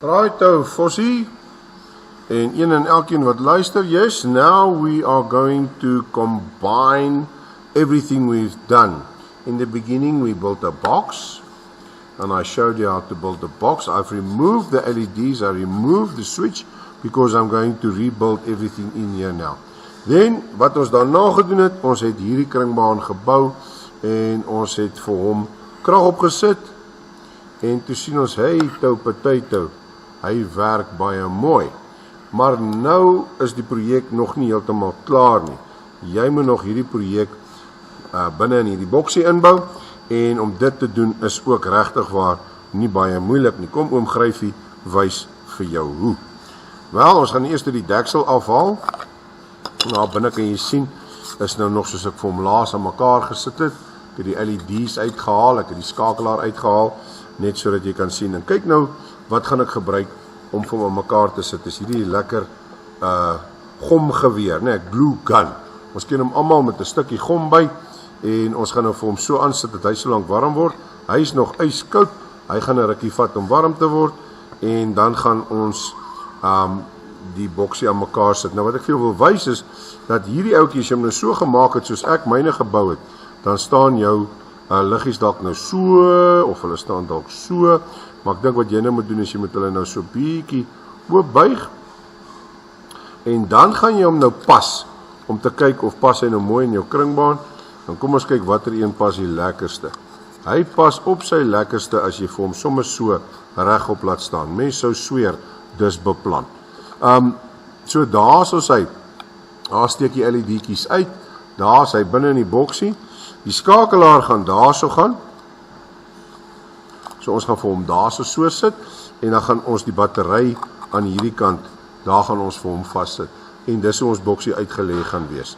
Righto, Fossie, and een en elkeen wat luister, yes, now we are going to combine everything we've done. In the beginning we built a box, and I showed you how to build the box. I've removed the LEDs, I removed the switch, because I'm going to rebuild everything in here now. Then, wat ons daarna gedoen het, ons het hierdie kringbaan gebou, en ons het vir hom krag opgesit, en toe sien ons, hey, potato, hy werk baie mooi. Maar nou is die projek nog nie heeltemal klaar nie. Jy moet nog hierdie projek binne in hierdie boksie inbou, en om dit te doen is ook regtig waar nie baie moeilik nie. Kom oom Gryfie wys vir jou hoe. Wel, ons gaan eers die deksel afhaal. Nou binne kan jy sien, is nou nog soos ek vir hom laas aan mekaar gesit het. Ek het die LED's uitgehaal, ek het die skakelaar uitgehaal, net so dat jy kan sien. En kyk nou, wat gaan ek gebruik om vir hom aan mekaar te sit? Is hierdie lekker gomgeweer, glue gun. Ons ken hom almal met 'n stukkie gom by, en ons gaan nou vir hom so aansit dat hy so lank warm word. Hy is nog yskoud, hy gaan 'n rukkie vat om warm te word, en dan gaan ons die boksie aan mekaar sit. Nou wat ek vir jou wil wys is, dat hierdie ouetjie, as jy hom nou so gemaak het, soos ek myne gebou het, dan staan jou liggies dalk nou so, of hulle staan dalk so, maar ek dink wat jy nou moet doen, is jy moet hulle nou so bietjie oop buig, en dan gaan jy hom nou pas, om te kyk of pas hy nou mooi in jou kringbaan. Dan kom ons kyk watter een pas die lekkerste. Hy pas op sy lekkerste as jy vir hom sommer so regop laat staan. Mens sou sweer, dis beplan. So daar is hy, daar steek die LED'tjies uit, daar is hy binne in die boksie, die skakelaar gaan daar so gaan, so ons gaan vir hom daar so sit, en dan gaan ons die battery aan hierdie kant, daar gaan ons vir hom vastsit, en dis hoe ons boksie uitgelê gaan wees.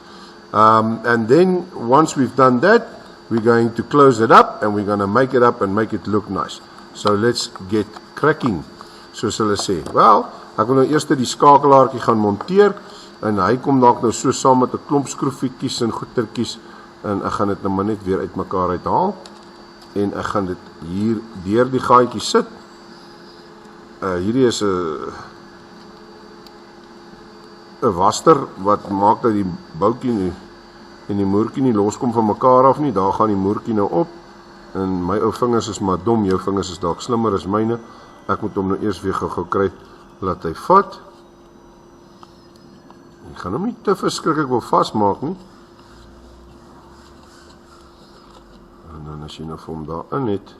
And then, once we've done that, we're going to close it up, and we're going to make it up and make it look nice. So let's get cracking, soos hulle sê. Wel, ek wil nou eers die skakelaartjie gaan monteer, en hy kom dalk nou so saam met 'n klomp skroefiekies en goetertjies, en ek gaan dit nou maar net weer uit mekaar uithaal, en ek gaan dit hier deur die gaatjie sit. Hierdie is 'n waster, wat maak dat die boutjie en die moertjie nie loskom van mekaar af nie. Daar gaan die moertjie nou op, en my ou vingers is maar dom, jou vingers is dalk slimmer as myne. Ek moet hom nou eers weer gou kry, laat hy vat. Ek gaan hom nie te verskriklik wil vastmaak nie. En dan as jy nou vir hom daarin het,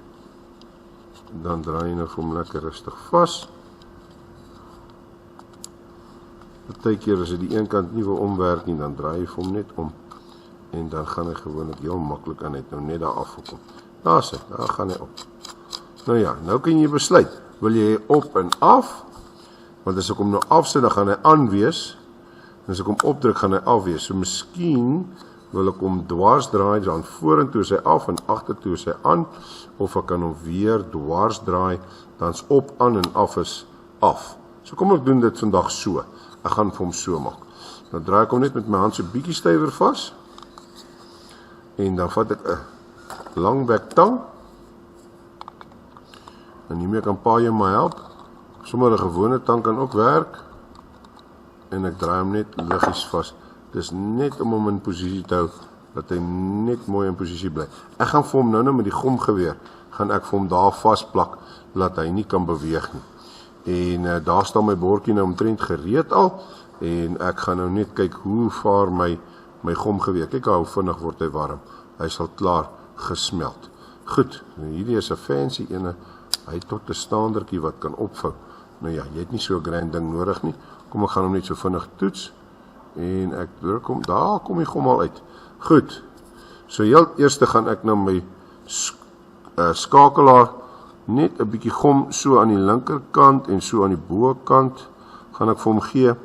dan draai jy nou vir hom lekker rustig vast. Partykeer as jy die een kant nie wil omwerk nie, dan draai jy vir hom net om, en dan gaan hy gewoonlik heel maklik aan, het nou net daar afgekom. Daar is hy, daar gaan hy op. Nou ja, nou kan jy besluit, wil jy op en af, want as ek hom nou afsit, dan gaan hy aan wees, en as ek hom opdruk, gaan hy af wees. So miskien wil ek hom dwars draai, dan vorentoe is hy af, en agtertoe is hy aan, of ek kan hom weer dwars draai, dan is op, aan en af is af. So kom ek doen dit vandag so. Ek gaan vir hom so maak. Dan draai ek hom net met my hand so bietjie stywer vas, en dan vat ek 'n langbek tang, en hiermee kan pa jy my help. Sommer 'n gewone tang kan ook werk, en ek draai hom net liggies vas. Dis net om hom in posisie te hou, dat hy net mooi in posisie bly. Ek gaan vir hom nou met die gomgeweer, gaan ek vir hom daar vastplak, laat hy nie kan beweeg nie. En daar staan my bordjie nou omtrent gereed al, en ek gaan nou net kyk hoe vaar my gomgeweer. Kyk hoe vinnig word hy warm. Hy sal klaar gesmeld. Goed, hierdie is 'n fancy ene, hy tot 'n staandertjie wat kan opvou. Nou ja, jy het nie so 'n grand ding nodig nie. Kom, ek gaan hom net so vinnig toets, en ek druk hom, daar kom die gom al uit. Goed, so heel eerste gaan ek nou my skakelaar, net 'n bietjie gom so aan die linkerkant, en so aan die bokant, gaan ek vir hom gee,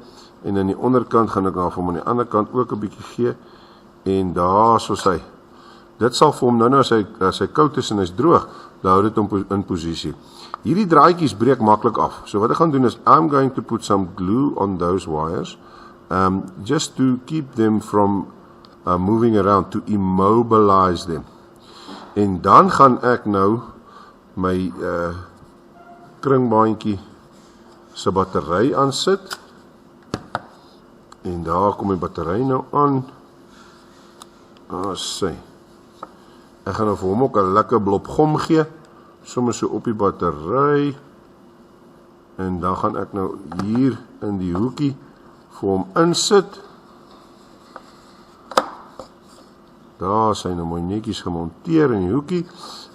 en aan die onderkant gaan ek vir hom aan die ander kant ook 'n bietjie gee, en daar soos hy. Dit sal vir hom nou as hy koud is en hy is droog, dan hou dit hom in posisie. Hierdie draadjies breek maklik af. So wat ek gaan doen is, I'm going to put some glue on those wires, just to keep them from moving around, to immobilize them. En dan gaan ek nou my kringbaantjie se battery aan sit. En daar kom die battery nou aan. Sê. Ek gaan nou vir hom ook 'n lekker blop gom gee, sommer so op die battery. En dan gaan ek nou hier in die hoekie vir hom insit. Daar is hy nou mooi netjies gemonteer in die hoekie.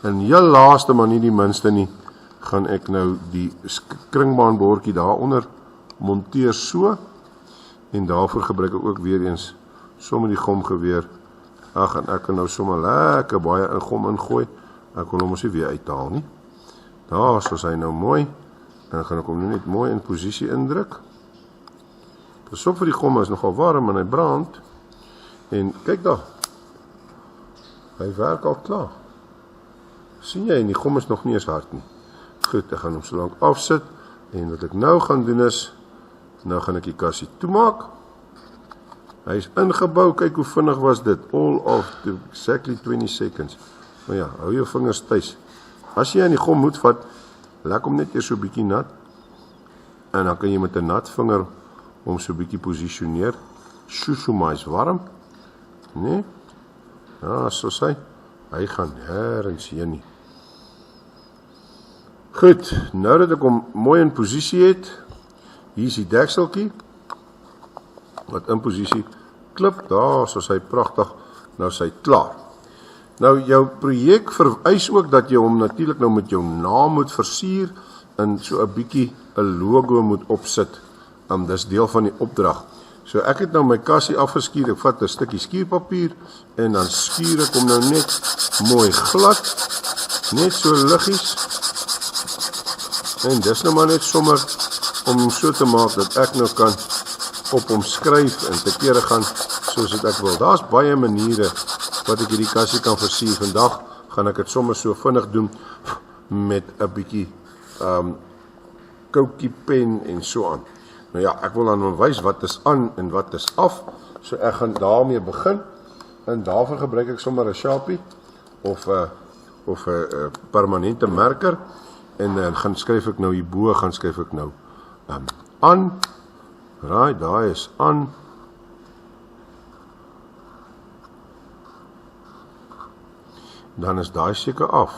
En heel laaste, maar nie die minste nie, gaan ek nou die kringbaanbordjie daaronder monteer so. En daarvoor gebruik ek ook weer eens sommer die gomgeweer. Ag, en ek kan nou sommer lekker baie in gom ingooi. Ek wil hom ons nie weer uithaal nie. Daar is hy nou mooi. En dan gaan ek hom net mooi in posisie indruk. Pas op vir die gom, is nogal warm en hy brand. En kyk daar. Hy werk al klaar. Sien jy, en die gom is nog nie eens hard nie. Goed, ek gaan hom so lank afsit. En wat ek nou gaan doen is, nou gaan ek die kassie toemaak. Hy is ingebou, kyk hoe vinnig was dit. All of exactly 20 seconds. Maar ja, hou jou vingers tuis. As jy aan die gom moet vat, lek hom net eers so bietjie nat. En dan kan jy met 'n nat vinger hom so bietjie posisioneer. Maar is warm. Nee? Ja, so sê. Hy gaan nêrens heen nie. Goed, nou dat ek hom mooi in posisie het, hier is die dekseltjie, wat in posisie klip, daar, soos hy pragtig, nou is hy klaar. Nou, jou projek vereis ook dat jy hom natuurlik nou met jou naam moet versier, en so 'n bietjie 'n logo moet opsit, dis deel van die opdrag. So ek het nou my kassie afgeskuur, ek vat 'n stukkie skuurpapier, en dan skuur ek hom nou net mooi glad, net so liggies, en dis nou maar net sommer, om hom so te maak, dat ek nou kan op hom skryf, en te kere gaan, soos wat ek wil. Daar's baie maniere, wat ek hierdie kassie kan versier. Vandag gaan ek dit sommer so vinnig doen, met 'n bietjie, koukie pen, en so aan. Nou ja, ek wil aan hom wys wat is aan en wat is af, so ek gaan daarmee begin, en daarvoor gebruik ek sommer 'n Sharpie, of 'n permanente merker, en dan gaan skryf ek nou hierbo, gaan skryf ek nou, aan, right, daai is aan, dan is daai seker af.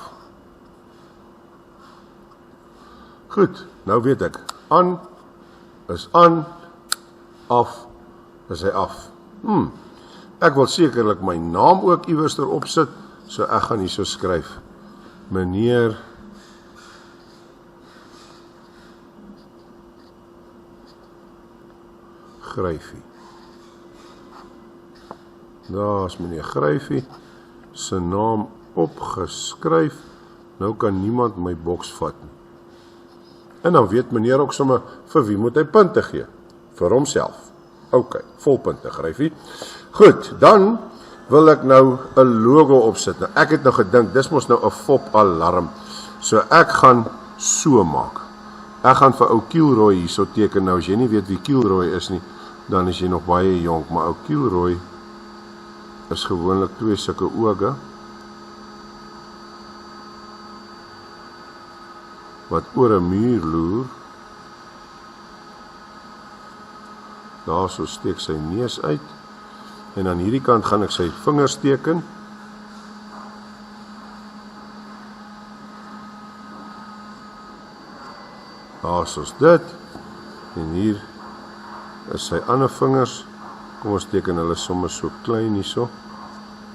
Goed, nou weet ek, aan, is aan, af, is hy af. Ek wil sekerlik my naam ook iewers erop sit, so ek gaan hier so skryf. Meneer Gryfie. Daar is meneer Gryfie, sy naam opgeskryf, nou kan niemand my boks vat nie. En dan weet meneer ook sommer, vir wie moet hy punte gee? Vir homself. Ok, volpunte, Gryfie. Goed, dan wil ek nou 'n logo opsit. Nou, ek het nou gedink, dis mos nou 'n fop alarm. So ek gaan so maak. Ek gaan vir ou Kilroy hier so teken. Nou, as jy nie weet wie Kilroy is nie, dan is jy nog baie jonk. Maar ou Kilroy is gewoonlik 2 sulke oë, wat oor 'n muur loer. Daar so steek sy neus uit. En aan hierdie kant gaan ek sy vingers teken. Daar soos dit. En hier is sy ander vingers. Kom ons teken hulle sommer so klein hierso.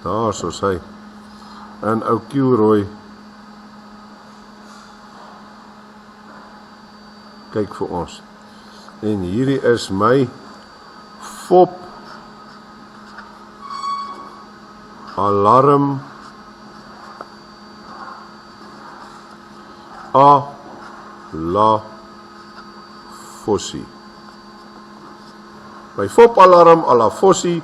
Daar soos hy. En ou Kilroy kyk vir ons. En hierdie is my fop alarm a la Fossie. My fop alarm a la Fossie,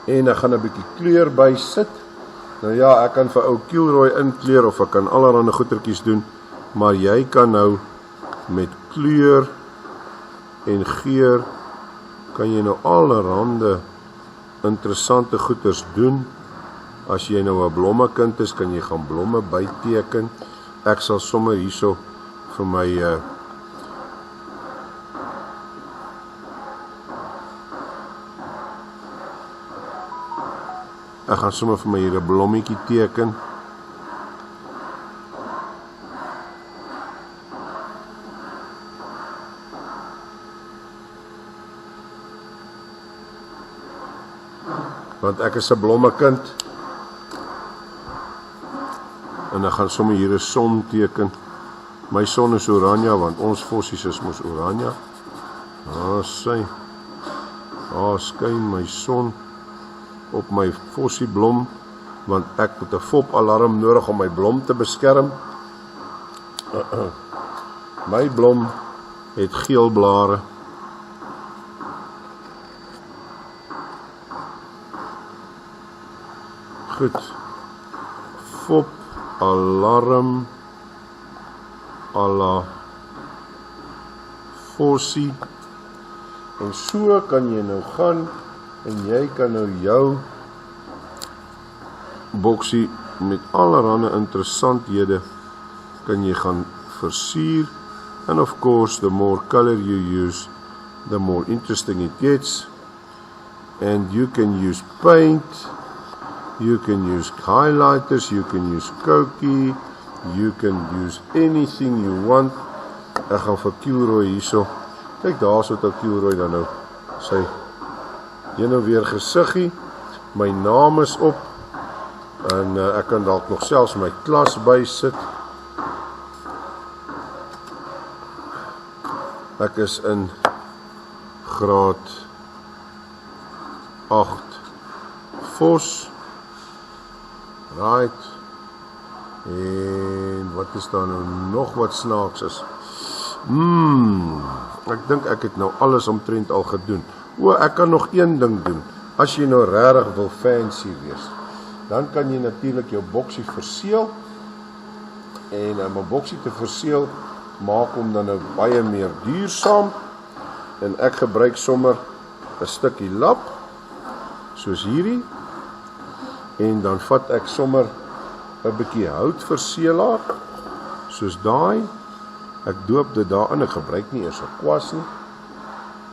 en ek gaan 'n bietjie kleur by sit. Nou ja, ek kan vir ou Kilroy inkleur, of ek kan allerlei goetertjies doen, maar jy kan nou met kleur en geur, kan jy nou allerhande interessante goeders doen. As jy nou 'n blommekind is, kan jy gaan blomme byteken. Ek sal sommer hierso vir my Ek gaan sommer vir my hier 'n blommetjie teken. Want ek is 'n blommekind. En ek gaan sommer hier 'n son teken. My son is oranje, want ons vossies is mos oranje. Daar skyn my son op my vossieblom, want ek het 'n fopalarm nodig om my blom te beskerm. My blom het geel blare. Goed. Fopalarm à la Fossie. En so kan jy nou gaan en jy kan nou jou boksie met allerhande interessanthede kan jy gaan versier. And of course, the more color you use, the more interesting it gets. And you can use paint, you can use highlighters, you can use Kokie, you can use anything you want. Ek gaan vir Kilroy hierso. Kyk, daar so dat Kilroy dan nou sy weer gesiggie. My naam is op. En ek kan dalk nog selfs my klas bysit. Ek is in graad 8 Vos. Right. En wat is daar nou nog wat snaaks is? Ek dink ek het nou alles omtrent al gedoen. Ek kan nog een ding doen. As jy nou regtig wil fancy wees, dan kan jy natuurlik jou boksie verseël. En om 'n boksie te verseël, maak hom dan nou baie meer duursaam. En ek gebruik sommer 'n stukkie lap, soos hierdie. En dan vat ek sommer 'n bietjie houtverseelaar, soos daai. Ek doop dit daarin, ek gebruik nie eers 'n kwas nie.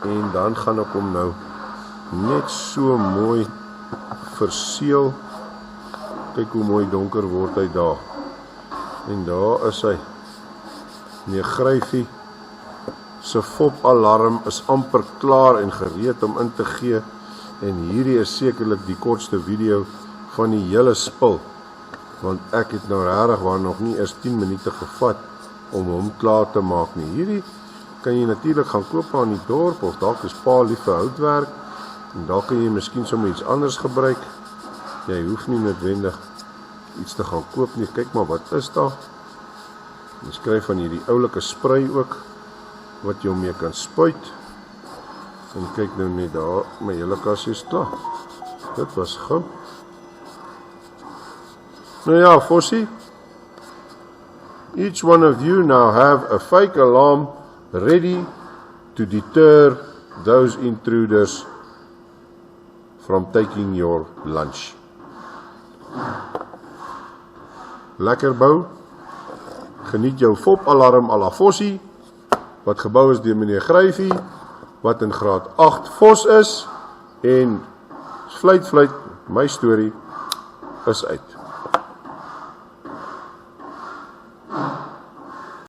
En dan gaan ek hom nou net so mooi verseël. Kyk hoe mooi donker word hy daar. En daar is hy. Meneer Gryfie se fopalarm is amper klaar en gereed om in te gee. En hierdie is sekerlik die kortste video van die hele spul. Want ek het nou regtig waar nog nie eers 10 minute gevat om hom klaar te maak nie. Hierdie kan jy natuurlik gaan koop aan die dorp, of dalk is pa lief vir houtwerk, en dalk kan jy miskien sommer iets anders gebruik. Jy hoef nie noodwendig iets te gaan koop nie. Kyk maar wat is daar. Jy skryf van hierdie oulike spray ook, wat jy mee kan spuit. En kyk nou net daar, my hele kassie is klaar. Dit was gou. Nou ja, Fossie, each one of you now have a fake alarm ready to deter those intruders from taking your lunch. Lekker bou. Geniet jou fopalarm à la Fossie, wat gebou is deur meneer Gryfie, wat in graad 8 Vos is, en fluit, my storie is uit.